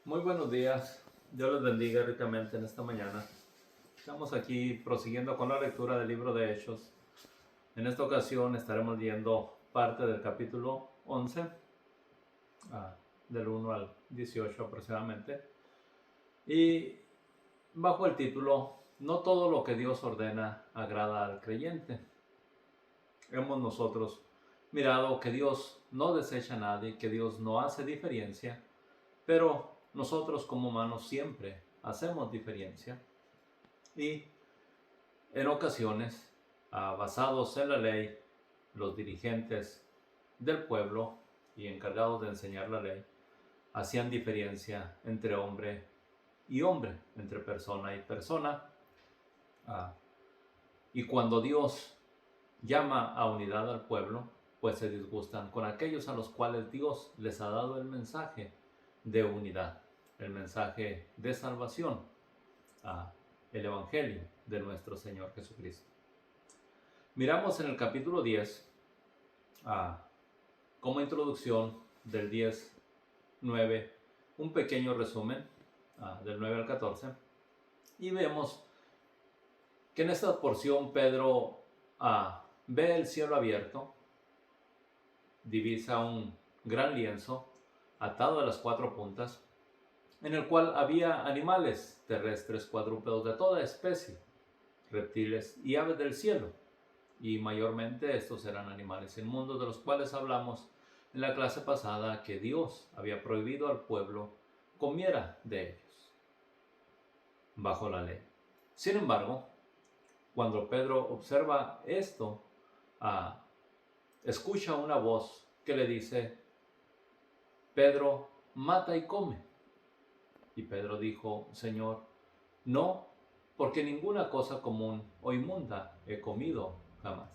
Muy buenos días, Dios les bendiga ricamente en esta mañana. Estamos aquí prosiguiendo con la lectura del libro de Hechos. En esta ocasión estaremos viendo parte del capítulo 11, del 1 al 18 aproximadamente, y bajo el título No todo lo que Dios ordena agrada al creyente. Hemos nosotros mirado que Dios no desecha a nadie, que Dios no hace diferencia, pero nosotros como humanos siempre hacemos diferencia. Y en ocasiones, basados en la ley, los dirigentes del pueblo y encargados de enseñar la ley hacían diferencia entre hombre y hombre, entre persona y persona. Y cuando Dios llama a unidad al pueblo, pues se disgustan con aquellos a los cuales Dios les ha dado el mensaje de unidad, el mensaje de salvación, el Evangelio de nuestro Señor Jesucristo. Miramos en el capítulo 10, como introducción del 10:9, un pequeño resumen del 9 al 14, y vemos que en esta porción Pedro ve el cielo abierto, divisa un gran lienzo atado a las cuatro puntas, en el cual había animales terrestres, cuadrúpedos de toda especie, reptiles y aves del cielo. Y mayormente estos eran animales inmundos de los cuales hablamos en la clase pasada, que Dios había prohibido al pueblo comiera de ellos bajo la ley. Sin embargo, cuando Pedro observa esto, escucha una voz que le dice: Pedro, mata y come. Y Pedro dijo: Señor, no, porque ninguna cosa común o inmunda he comido jamás.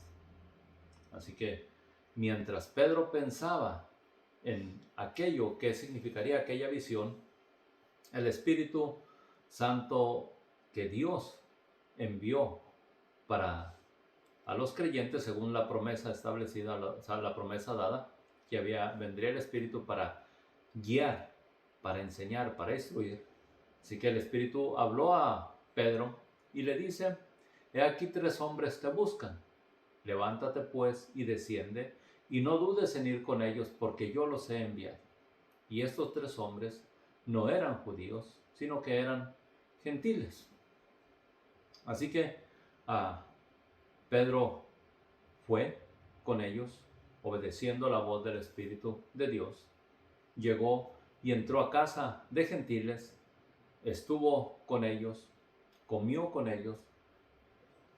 Así que mientras Pedro pensaba en aquello que significaría aquella visión, el Espíritu Santo que Dios envió para a los creyentes, según la promesa establecida, la promesa dada, que vendría el Espíritu para guiar, para enseñar, para instruir. Así que el Espíritu habló a Pedro y le dice: He aquí 3 hombres te buscan. Levántate pues y desciende, y no dudes en ir con ellos, porque yo los he enviado. Y estos 3 hombres no eran judíos, sino que eran gentiles. Así que Pedro fue con ellos, obedeciendo la voz del Espíritu de Dios. Llegó y entró a casa de gentiles, estuvo con ellos, comió con ellos,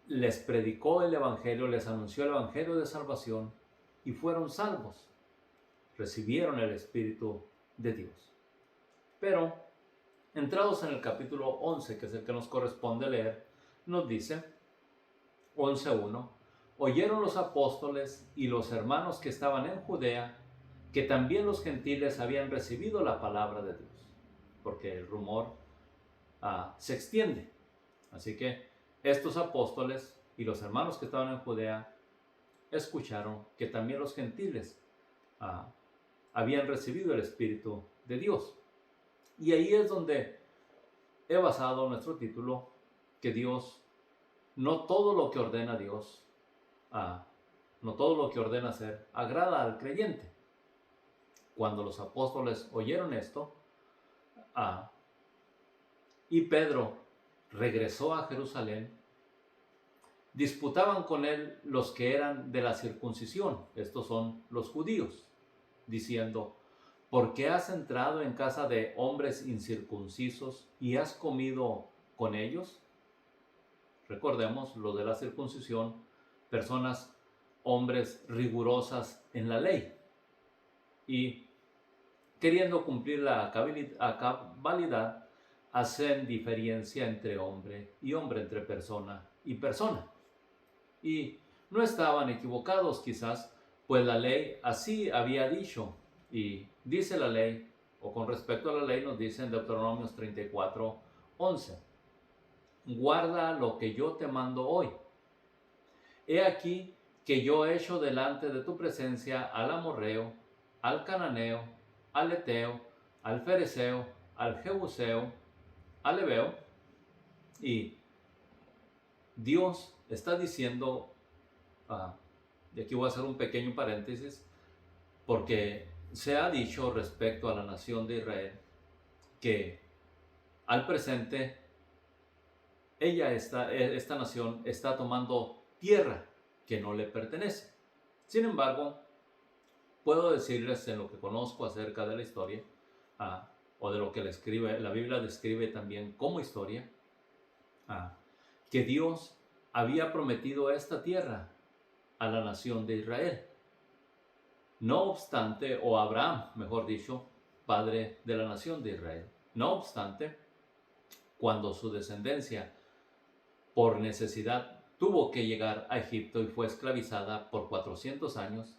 les predicó el Evangelio, les anunció el Evangelio de salvación y fueron salvos. Recibieron el Espíritu de Dios. Pero, entrados en el capítulo 11, que es el que nos corresponde leer, nos dice, 11:1, oyeron los apóstoles y los hermanos que estaban en Judea que también los gentiles habían recibido la palabra de Dios, porque el rumor se extiende. Así que estos apóstoles y los hermanos que estaban en Judea escucharon que también los gentiles habían recibido el Espíritu de Dios. Y ahí es donde he basado nuestro título, que Dios, no todo lo que ordena Dios, no todo lo que ordena hacer, agrada al creyente. Cuando los apóstoles oyeron esto, y Pedro regresó a Jerusalén, disputaban con él los que eran de la circuncisión, estos son los judíos, diciendo: ¿por qué has entrado en casa de hombres incircuncisos y has comido con ellos? Recordemos, los de la circuncisión, personas, hombres rigurosas en la ley, y queriendo cumplir la cabalidad, hacen diferencia entre hombre y hombre, entre persona y persona. Y no estaban equivocados quizás, pues la ley así había dicho. Y dice la ley, o con respecto a la ley nos dice en Deuteronomios 34:11, guarda lo que yo te mando hoy. He aquí que yo echo delante de tu presencia al amorreo, al cananeo, al eteo, al fereceo, al Jebuseo, al Heveo, y Dios está diciendo, y aquí voy a hacer un pequeño paréntesis, porque se ha dicho respecto a la nación de Israel que al presente esta nación está tomando tierra que no le pertenece. Sin embargo, puedo decirles en lo que conozco acerca de la historia, o de lo que la Biblia describe también como historia, que Dios había prometido esta tierra a la nación de Israel. No obstante, o Abraham, mejor dicho, padre de la nación de Israel. No obstante, cuando su descendencia, por necesidad, tuvo que llegar a Egipto y fue esclavizada por 400 años,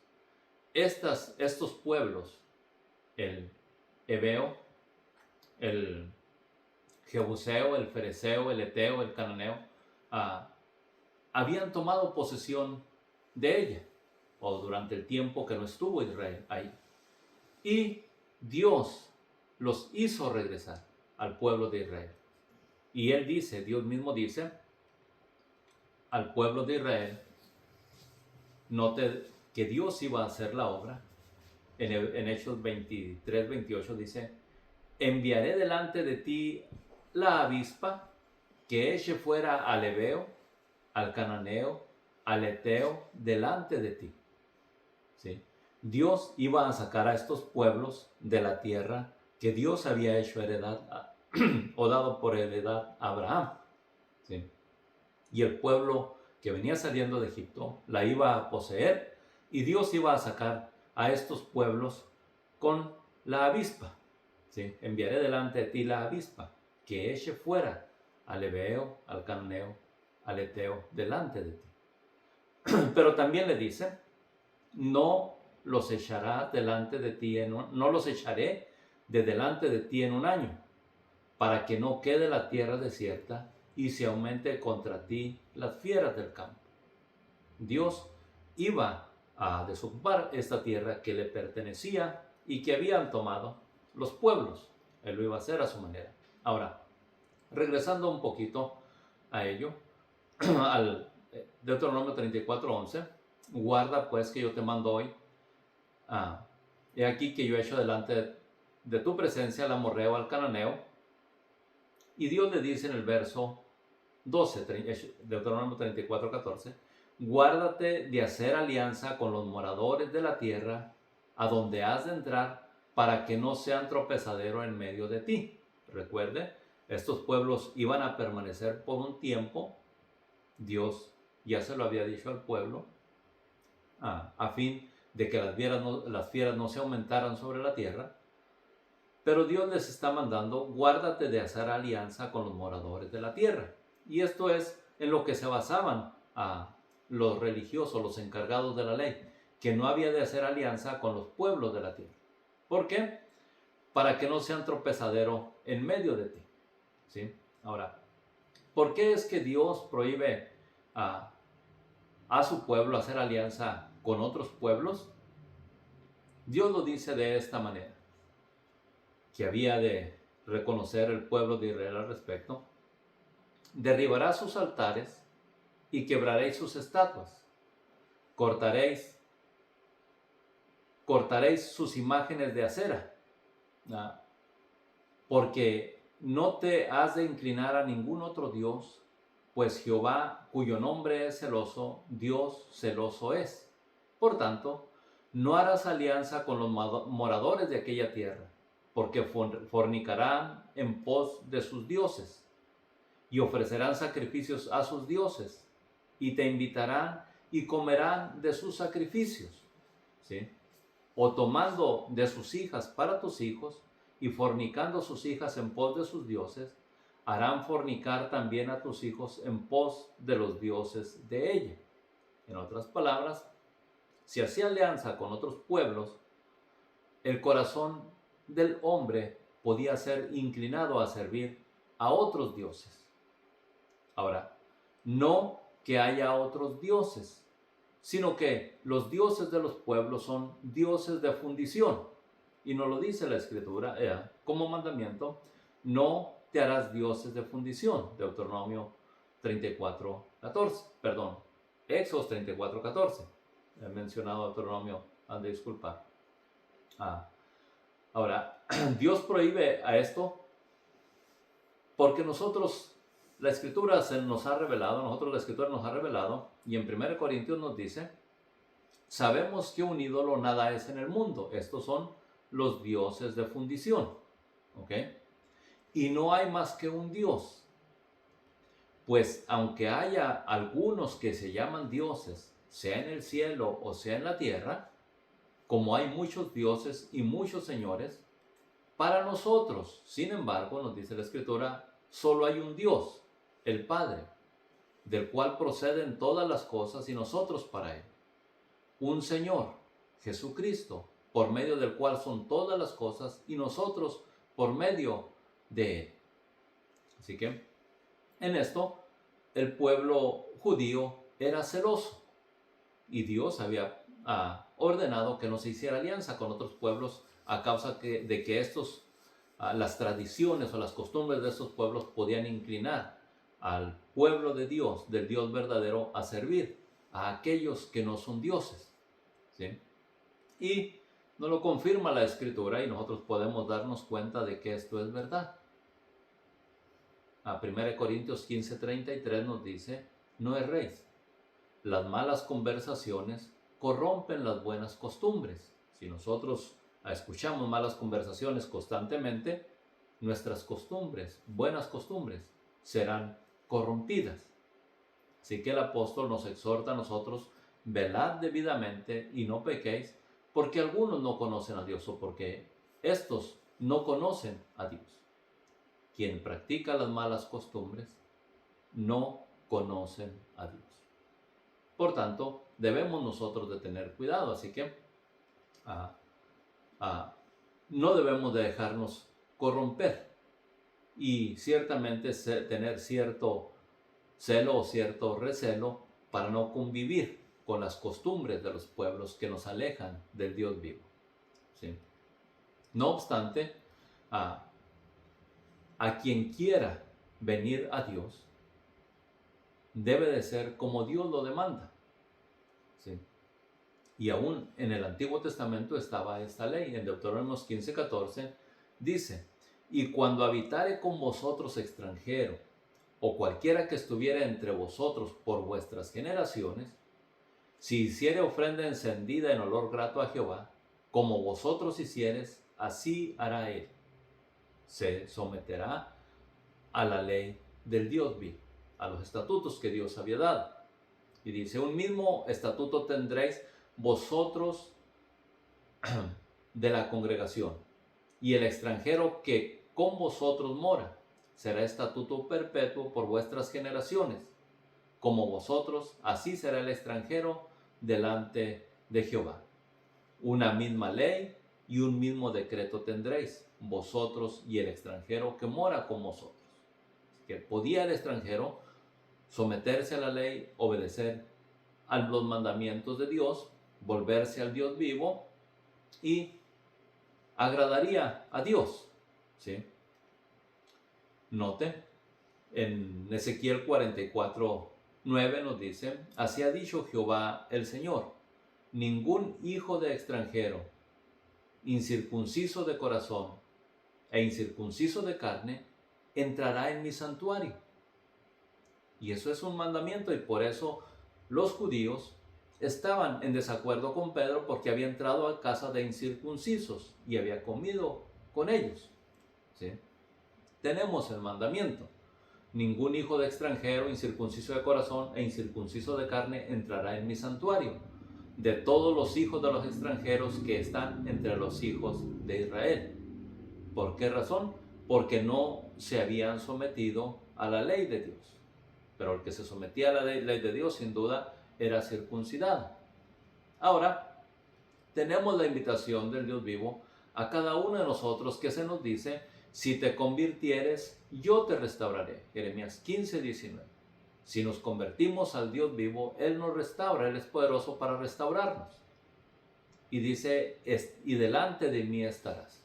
estos pueblos, el Heveo, el Jebuseo, el Fereceo, el Eteo, el Cananeo, habían tomado posesión de ella, o durante el tiempo que no estuvo Israel ahí. Y Dios los hizo regresar al pueblo de Israel. Y Dios mismo dice al pueblo de Israel, note que Dios iba a hacer la obra. En Hechos 23, 28 dice, enviaré delante de ti la avispa que eche fuera al Heveo, al Cananeo, al Eteo, delante de ti. ¿Sí? Dios iba a sacar a estos pueblos de la tierra que Dios había hecho heredad o dado por heredad a Abraham. ¿Sí? Y el pueblo que venía saliendo de Egipto la iba a poseer, y Dios iba a sacar a estos pueblos con la avispa. ¿Sí? Enviaré delante de ti la avispa que eche fuera al Heveo, al Cananeo, al Eteo, delante de ti. Pero también le dice, no los echará delante de ti, no los echaré de delante de ti en un año, para que no quede la tierra desierta y se aumente contra ti las fieras del campo. Dios iba a desocupar esta tierra que le pertenecía y que habían tomado los pueblos. Él lo iba a hacer a su manera. Ahora, regresando un poquito a ello, al Deuteronomio 34:11, guarda pues que yo te mando hoy. He aquí que yo he hecho delante de tu presencia al amorreo, al cananeo. Y Dios le dice en el verso 12, Deuteronomio 34:14, guárdate de hacer alianza con los moradores de la tierra a donde has de entrar, para que no sean tropezadero en medio de ti. Recuerde, estos pueblos iban a permanecer por un tiempo. Dios ya se lo había dicho al pueblo, a fin de que las fieras no se aumentaran sobre la tierra. Pero Dios les está mandando, guárdate de hacer alianza con los moradores de la tierra. Y esto es en lo que se basaban los religiosos, los encargados de la ley, que no había de hacer alianza con los pueblos de la tierra. ¿Por qué? Para que no sean tropezadero en medio de ti. ¿Sí? Ahora, ¿por qué es que Dios prohíbe a su pueblo hacer alianza con otros pueblos? Dios lo dice de esta manera, que había de reconocer el pueblo de Israel al respecto. Derribará sus altares y quebraréis sus estatuas. Cortaréis sus imágenes de acera, porque no te has de inclinar a ningún otro Dios, pues Jehová, cuyo nombre es celoso, Dios celoso es. Por tanto, no harás alianza con los moradores de aquella tierra, porque fornicarán en pos de sus dioses, y ofrecerán sacrificios a sus dioses, y te invitarán y comerán de sus sacrificios. ¿Sí? O tomando de sus hijas para tus hijos, y fornicando sus hijas en pos de sus dioses, harán fornicar también a tus hijos en pos de los dioses de ella. En otras palabras, si hacía alianza con otros pueblos, el corazón del hombre podía ser inclinado a servir a otros dioses. Ahora, no que haya otros dioses, sino que los dioses de los pueblos son dioses de fundición. y nos lo dice la Escritura, como mandamiento, no te harás dioses de fundición, Deuteronomio 34:14, perdón, Éxodo 34:14, he mencionado Deuteronomio, han de disculpar. Ahora, Dios prohíbe a esto porque nosotros, la Escritura nos ha revelado, y en 1 Corintios nos dice, sabemos que un ídolo nada es en el mundo, estos son los dioses de fundición, ¿ok? Y no hay más que un Dios, pues aunque haya algunos que se llaman dioses, sea en el cielo o sea en la tierra, como hay muchos dioses y muchos señores, para nosotros, sin embargo, nos dice la Escritura, solo hay un Dios, el Padre, del cual proceden todas las cosas y nosotros para Él. Un Señor, Jesucristo, por medio del cual son todas las cosas y nosotros por medio de Él. Así que, en esto, el pueblo judío era celoso y Dios había ordenado que no se hiciera alianza con otros pueblos a causa de que las tradiciones o las costumbres de estos pueblos podían inclinar al pueblo de Dios, del Dios verdadero, a servir a aquellos que no son dioses, ¿sí? Y nos lo confirma la Escritura y nosotros podemos darnos cuenta de que esto es verdad. A 1 Corintios 15:33 nos dice, no erréis, las malas conversaciones corrompen las buenas costumbres. Si nosotros escuchamos malas conversaciones constantemente, nuestras costumbres, buenas costumbres, serán corrompidas. Así que el apóstol nos exhorta a nosotros, velad debidamente y no pequéis, porque algunos no conocen a Dios o porque estos no conocen a Dios. Quien practica las malas costumbres no conocen a Dios. Por tanto, debemos nosotros de tener cuidado, así que no debemos de dejarnos corromper y ciertamente tener cierto celo o cierto recelo para no convivir con las costumbres de los pueblos que nos alejan del Dios vivo, ¿sí? No obstante, a quien quiera venir a Dios debe de ser como Dios lo demanda, ¿sí? Y aún en el Antiguo Testamento estaba esta ley. En Deuteronomio 15:14 dice, y cuando habitare con vosotros extranjero, o cualquiera que estuviera entre vosotros por vuestras generaciones, si hiciere ofrenda encendida en olor grato a Jehová, como vosotros hicieres, así hará él. Se someterá a la ley del Dios vivo, a los estatutos que Dios había dado. Y dice, un mismo estatuto tendréis vosotros de la congregación, y el extranjero que con vosotros mora, será estatuto perpetuo por vuestras generaciones. Como vosotros, así será el extranjero delante de Jehová. Una misma ley y un mismo decreto tendréis, vosotros y el extranjero que mora con vosotros. Que podía el extranjero someterse a la ley, obedecer a los mandamientos de Dios, volverse al Dios vivo y agradaría a Dios, ¿sí? Note, en Ezequiel 44:9 nos dice, así ha dicho Jehová el Señor, ningún hijo de extranjero, incircunciso de corazón e incircunciso de carne, entrará en mi santuario. Y eso es un mandamiento, y por eso los judíos estaban en desacuerdo con Pedro porque había entrado a casa de incircuncisos y había comido con ellos, ¿sí? Tenemos el mandamiento. Ningún hijo de extranjero, incircunciso de corazón e incircunciso de carne entrará en mi santuario, de todos los hijos de los extranjeros que están entre los hijos de Israel. ¿Por qué razón? Porque no se habían sometido a la ley de Dios. Pero el que se sometía a la ley de Dios, sin duda, era circuncidado. Ahora, tenemos la invitación del Dios vivo a cada uno de nosotros que se nos dice, si te convirtieres, yo te restauraré. Jeremías 15:19. Si nos convertimos al Dios vivo, Él nos restaura, Él es poderoso para restaurarnos. y dice, y delante de mí estarás.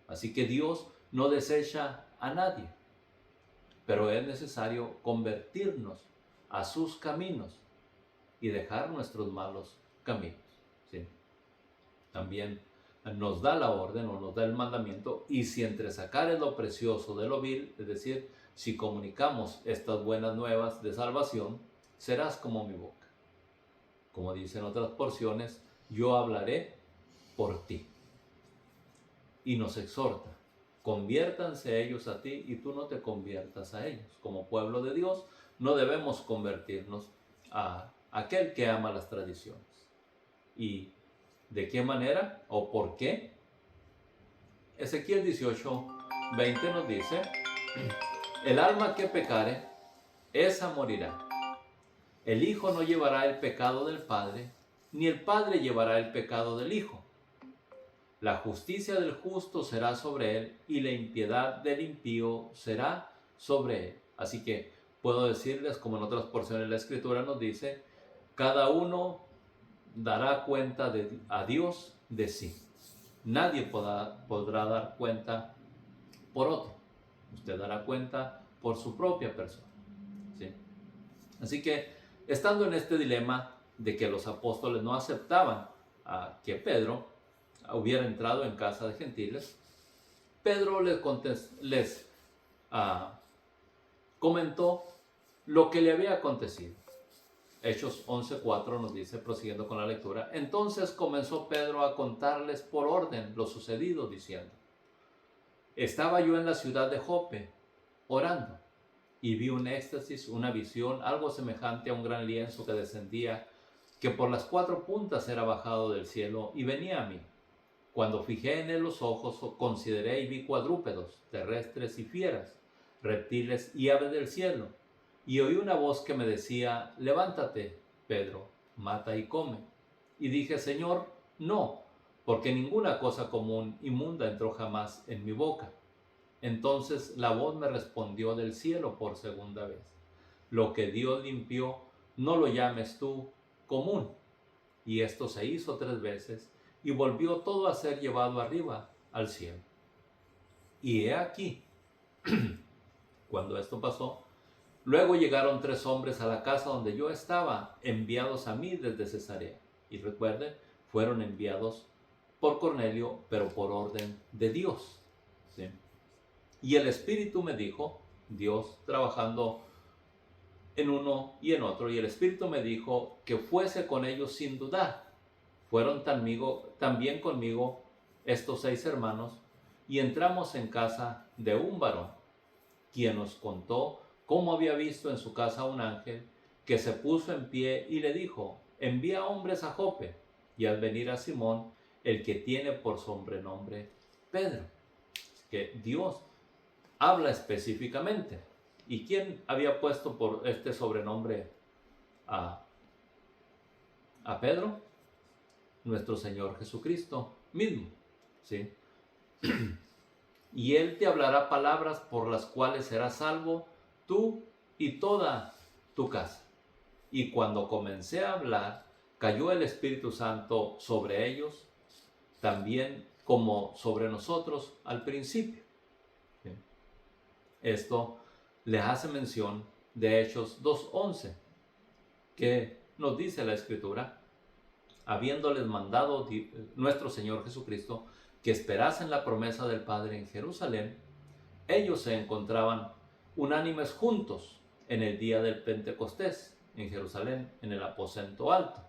Así que Dios no desecha a nadie, pero es necesario convertirnos a sus caminos y dejar nuestros malos caminos. ¿Sí? También nos da la orden o nos da el mandamiento, y si entre sacares lo precioso de lo vil, es decir, si comunicamos estas buenas nuevas de salvación, serás como mi boca. Como dicen otras porciones, yo hablaré por ti. Y nos exhorta, conviértanse ellos a ti y tú no te conviertas a ellos. Como pueblo de Dios, no debemos convertirnos a aquel que ama las tradiciones. ¿Y de qué manera o por qué? Ezequiel 18:20 nos dice, el alma que pecare, esa morirá. El hijo no llevará el pecado del padre, ni el padre llevará el pecado del hijo. La justicia del justo será sobre él, y la impiedad del impío será sobre él. Así que puedo decirles, como en otras porciones de la Escritura nos dice, cada uno dará cuenta a Dios de sí. Nadie podrá dar cuenta por otro. Usted dará cuenta por su propia persona. ¿Sí? Así que, estando en este dilema de que los apóstoles no aceptaban que Pedro hubiera entrado en casa de gentiles, Pedro les comentó lo que le había acontecido. Hechos 11:4 nos dice, prosiguiendo con la lectura, entonces comenzó Pedro a contarles por orden lo sucedido, diciendo, estaba yo en la ciudad de Jope, orando, y vi un éxtasis, una visión, algo semejante a un gran lienzo que descendía, que por las 4 puntas era bajado del cielo y venía a mí. Cuando fijé en él los ojos, consideré y vi cuadrúpedos, terrestres y fieras, reptiles y aves del cielo. Y oí una voz que me decía, levántate, Pedro, mata y come. Y dije, Señor, no, porque ninguna cosa común inmunda entró jamás en mi boca. Entonces la voz me respondió del cielo por segunda vez, lo que Dios limpió, no lo llames tú común. Y esto se hizo 3 veces, y volvió todo a ser llevado arriba al cielo. Y he aquí, cuando esto pasó, luego llegaron 3 hombres a la casa donde yo estaba, enviados a mí desde Cesarea. Y recuerden, fueron enviados por Cornelio, pero por orden de Dios. ¿Sí? Y el Espíritu me dijo, Dios trabajando en uno y en otro, y el Espíritu me dijo que fuese con ellos sin dudar. Fueron también conmigo estos 6 hermanos, y entramos en casa de un varón, quien nos contó cómo había visto en su casa un ángel que se puso en pie y le dijo, envía hombres a Jope y haz venir a Simón, el que tiene por sobrenombre Pedro. Que Dios habla específicamente. ¿Y quién había puesto por este sobrenombre a Pedro? Nuestro Señor Jesucristo mismo. ¿Sí? Y Él te hablará palabras por las cuales serás salvo tú y toda tu casa. Y cuando comencé a hablar, cayó el Espíritu Santo sobre ellos, también como sobre nosotros al principio. ¿Sí? Esto les hace mención de Hechos 2:11, que nos dice la Escritura, habiéndoles mandado nuestro Señor Jesucristo que esperasen la promesa del Padre en Jerusalén, ellos se encontraban unánimes juntos en el día del Pentecostés, en Jerusalén, en el aposento alto.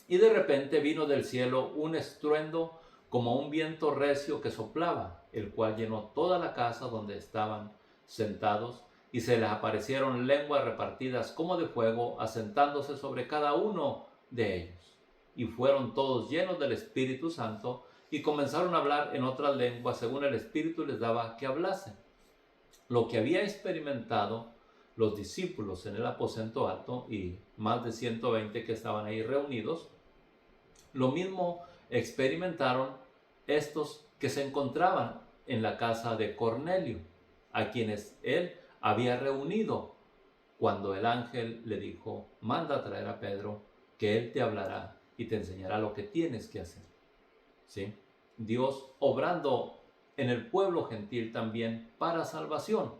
Y de repente vino del cielo un estruendo como un viento recio que soplaba, el cual llenó toda la casa donde estaban sentados, y se les aparecieron lenguas repartidas como de fuego, asentándose sobre cada uno de ellos. Y fueron todos llenos del Espíritu Santo, y comenzaron a hablar en otras lenguas según el Espíritu les daba que hablasen. Lo que había experimentado los discípulos en el aposento alto y más de 120 que estaban ahí reunidos, lo mismo experimentaron estos que se encontraban en la casa de Cornelio, a quienes él había reunido cuando el ángel le dijo, manda a traer a Pedro, que él te hablará y te enseñará lo que tienes que hacer. ¿Sí? Dios obrando en el pueblo gentil también para salvación,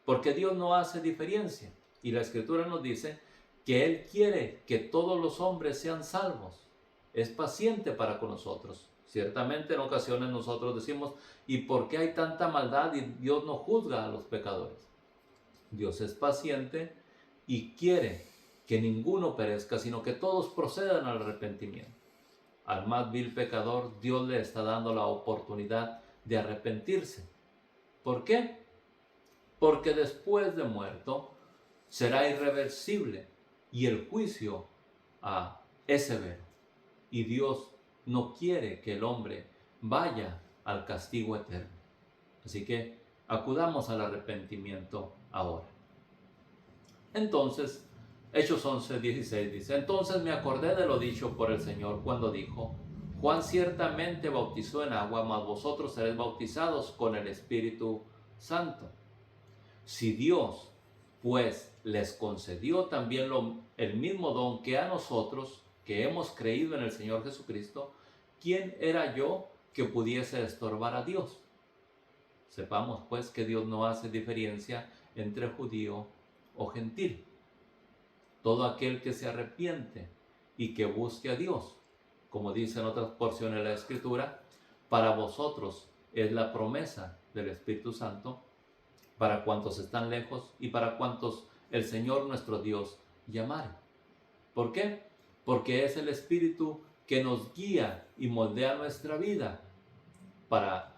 porque Dios no hace diferencia. Y la Escritura nos dice que Él quiere que todos los hombres sean salvos. Es paciente para con nosotros. Ciertamente en ocasiones nosotros decimos, ¿y por qué hay tanta maldad y Dios no juzga a los pecadores? Dios es paciente y quiere que ninguno perezca, sino que todos procedan al arrepentimiento. Al más vil pecador, Dios le está dando la oportunidad de arrepentirse. ¿Por qué? Porque después de muerto será irreversible y el juicio es severo. Y Dios no quiere que el hombre vaya al castigo eterno. Así que acudamos al arrepentimiento ahora. Entonces, Hechos 11:16 dice, entonces me acordé de lo dicho por el Señor cuando dijo, Juan ciertamente bautizó en agua, mas vosotros seréis bautizados con el Espíritu Santo. Si Dios, pues, les concedió también el mismo don que a nosotros, que hemos creído en el Señor Jesucristo, ¿quién era yo que pudiese estorbar a Dios? Sepamos, pues, que Dios no hace diferencia entre judío o gentil. Todo aquel que se arrepiente y que busque a Dios, como dice en otras porciones de la Escritura, para vosotros es la promesa del Espíritu Santo, para cuantos están lejos y para cuantos el Señor nuestro Dios llamare. ¿Por qué? Porque es el Espíritu que nos guía y moldea nuestra vida para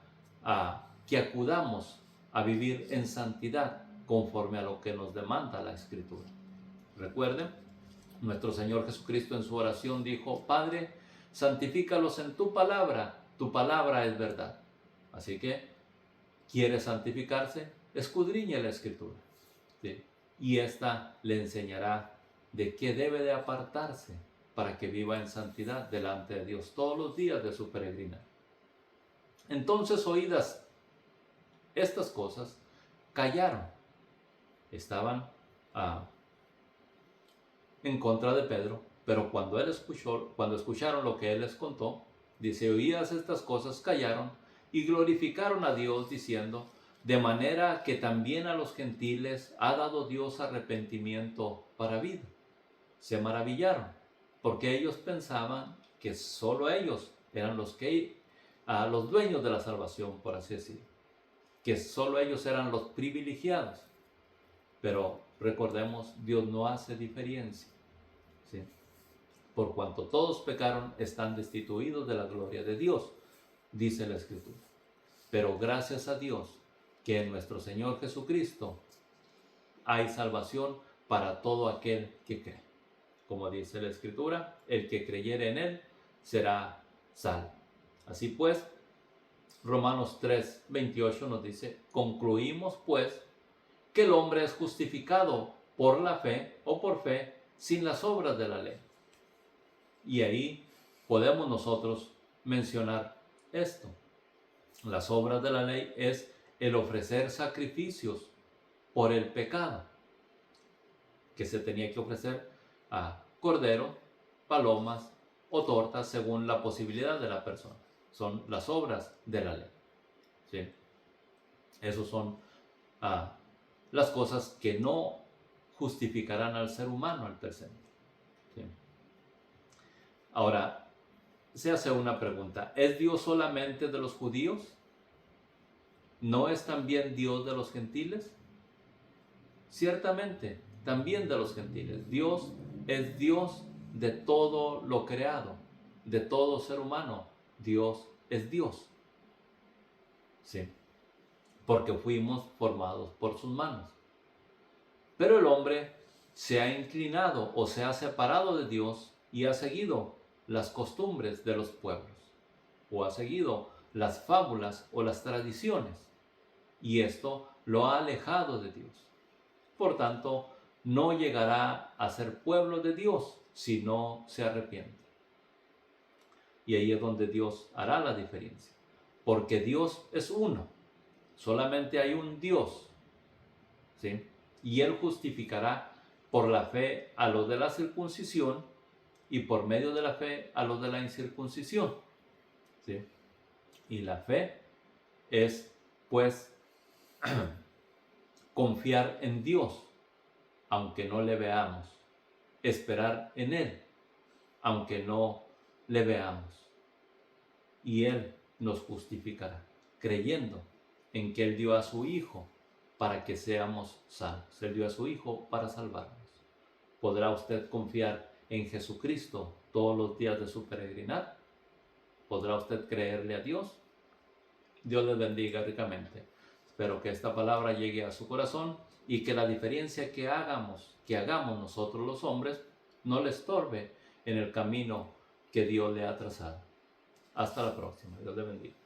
que acudamos a vivir en santidad conforme a lo que nos demanda la Escritura. Recuerden, nuestro Señor Jesucristo en su oración dijo, Padre, santifícalos en tu palabra es verdad. Así que, ¿quiere santificarse? Escudriñe la Escritura. ¿Sí? Y ésta le enseñará de qué debe de apartarse para que viva en santidad delante de Dios todos los días de su peregrinaje. Entonces, oídas estas cosas, callaron. Estaban en contra de Pedro, pero cuando escucharon lo que él les contó, dice, oídas estas cosas, callaron y glorificaron a Dios diciendo, de manera que también a los gentiles ha dado Dios arrepentimiento para vida. Se maravillaron, porque ellos pensaban que solo ellos eran los dueños de la salvación, por así decirlo, que solo ellos eran los privilegiados. Pero recordemos, Dios no hace diferencia. ¿Sí? Por cuanto todos pecaron, están destituidos de la gloria de Dios, dice la Escritura. Pero gracias a Dios que en nuestro Señor Jesucristo hay salvación para todo aquel que cree. Como dice la Escritura, el que creyere en Él será salvo. Así pues, Romanos 3:28 nos dice, concluimos pues que el hombre es justificado por la fe o por fe sin las obras de la ley. Y ahí podemos nosotros mencionar esto. Las obras de la ley es el ofrecer sacrificios por el pecado, que se tenía que ofrecer a cordero, palomas o tortas según la posibilidad de la persona. Son las obras de la ley. ¿Sí? Esas son las cosas que no justificarán al ser humano al tercer día. ¿Sí? Ahora, se hace una pregunta. ¿Es Dios solamente de los judíos? ¿No es también Dios de los gentiles? Ciertamente, también de los gentiles. Dios es Dios de todo lo creado, de todo ser humano. Dios es Dios. ¿Sí? Porque fuimos formados por sus manos. Pero el hombre se ha inclinado o se ha separado de Dios y ha seguido las costumbres de los pueblos, o ha seguido las fábulas o las tradiciones, y esto lo ha alejado de Dios. Por tanto, no llegará a ser pueblo de Dios si no se arrepiente. Y ahí es donde Dios hará la diferencia, porque Dios es uno, solamente hay un Dios, ¿sí? Y Él justificará por la fe a los de la circuncisión y por medio de la fe a los de la incircuncisión. ¿Sí? Y la fe es, pues, confiar en Dios, aunque no le veamos, esperar en Él, aunque no le veamos, y Él nos justificará, creyendo en que Él dio a su Hijo para que seamos salvos. Él dio a su Hijo para salvarnos. ¿Podrá usted confiar en Jesucristo todos los días de su peregrinar? ¿Podrá usted creerle a Dios? Dios les bendiga ricamente. Espero que esta palabra llegue a su corazón y que la diferencia que hagamos nosotros los hombres, no le estorbe en el camino que Dios le ha trazado. Hasta la próxima. Dios le bendiga.